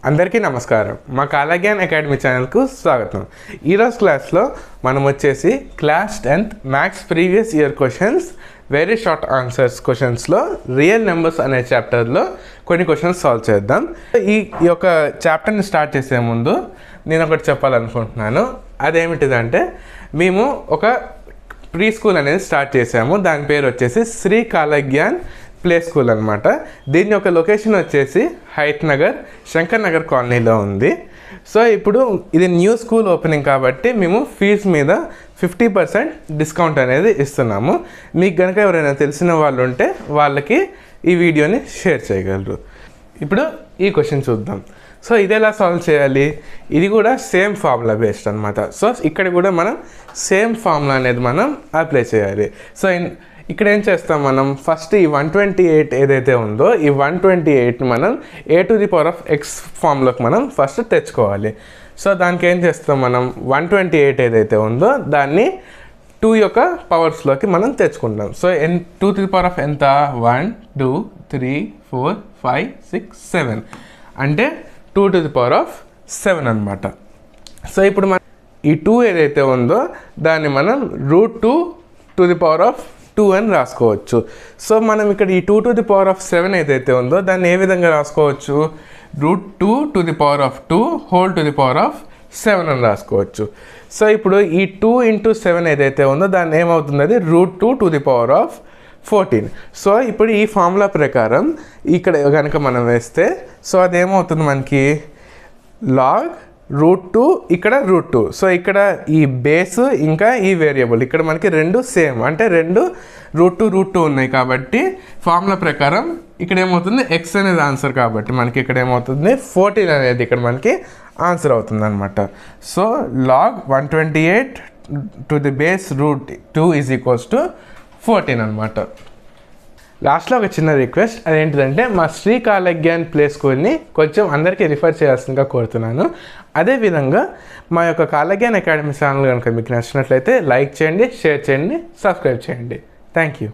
అందరికీ నమస్కారం. మా కాలజ్ఞాన్ అకాడమీ ఛానల్కు స్వాగతం. ఈరోజు క్లాస్లో మనం వచ్చేసి class 10th maths previous year questions very short answers క్వశ్చన్స్లో రియల్ నెంబర్స్ అనే చాప్టర్లో కొన్ని క్వశ్చన్స్ సాల్వ్ చేద్దాం. ఈ యొక్క చాప్టర్ని స్టార్ట్ చేసే ముందు నేను ఒకటి చెప్పాలనుకుంటున్నాను. అదేమిటిదంటే మేము ఒక ప్రీ స్కూల్ అనేది స్టార్ట్ చేసాము. దాని పేరు వచ్చేసి శ్రీ కాలజ్ఞాన్ ప్లే స్కూల్ అనమాట. దీని యొక్క లొకేషన్ వచ్చేసి హైత్ నగర్ శంకర్ నగర్ కాలనీలో ఉంది. సో ఇప్పుడు ఇది న్యూ స్కూల్ ఓపెనింగ్ కాబట్టి మేము ఫీజు మీద 50% డిస్కౌంట్ అనేది ఇస్తున్నాము. మీకు కనుక ఎవరైనా తెలిసిన వాళ్ళు ఉంటే వాళ్ళకి ఈ వీడియోని షేర్ చేయగలరు. ఇప్పుడు ఈ క్వశ్చన్ చూద్దాం. సో ఇది ఎలా సాల్వ్ చేయాలి? ఇది కూడా సేమ్ ఫార్ములా బేస్డ్ అనమాట. సో ఇక్కడ కూడా మనం సేమ్ ఫార్ములా అనేది మనం అప్లై చేయాలి. సో ఇక్కడ ఏం చేస్తాం, మనం ఫస్ట్ ఈ 128 ఏదైతే ఉందో ఈ 128 మనం a⁴x ఫామ్లోకి మనం ఫస్ట్ తెచ్చుకోవాలి. సో దానికి ఏం చేస్తాం, మనం 128 ఏదైతే ఉందో దాన్ని 2 యొక్క పవర్స్లోకి మనం తెచ్చుకుంటాం. సో 2⁴ ఎంత, 1 2 3 4 5 6 7 అంటే 2⁴7 అనమాట. సో ఇప్పుడు మనం ఈ 2 ఏదైతే ఉందో దాన్ని మనం √2 అని రాసుకోవచ్చు. సో మనం ఇక్కడ ఈ 2⁴7 ఏదైతే ఉందో దాన్ని ఏ విధంగా రాసుకోవచ్చు, √2 అని రాసుకోవచ్చు. సో ఇప్పుడు ఈ 2 × 7 ఏదైతే ఉందో దాన్ని ఏమవుతుంది, అది √2 సో ఇప్పుడు ఈ ఫార్ములా ప్రకారం ఇక్కడ కనుక మనం వేస్తే సో అదేమవుతుంది మనకి లాగ్ √2 ఇక్కడ √2. సో ఇక్కడ ఈ బేస్ ఇంకా ఈ వేరియబుల్ ఇక్కడ మనకి రెండు సేమ్, అంటే రెండు √2 ఉన్నాయి కాబట్టి ఫార్ములా ప్రకారం ఇక్కడ ఏమవుతుంది, x అనేది ఆన్సర్ కాబట్టి మనకి ఇక్కడ ఏమవుతుంది 14 అనేది ఇక్కడ మనకి ఆన్సర్ అవుతుంది అనమాట. So log 128 to the base √2 = 14 అనమాట. లాస్ట్లో ఒక చిన్న రిక్వెస్ట్, అదేంటిదంటే మా శ్రీ కాలజ్ఞాన్ ప్లే స్కూల్ని కొంచెం అందరికీ రిఫర్ చేయాల్సిందిగా కోరుతున్నాను. అదేవిధంగా మా యొక్క కాలజ్ఞాన్ అకాడమీ ఛానల్ కనుక మీకు నచ్చినట్లయితే లైక్ చేయండి, షేర్ చేయండి, సబ్స్క్రైబ్ చేయండి. Thank you.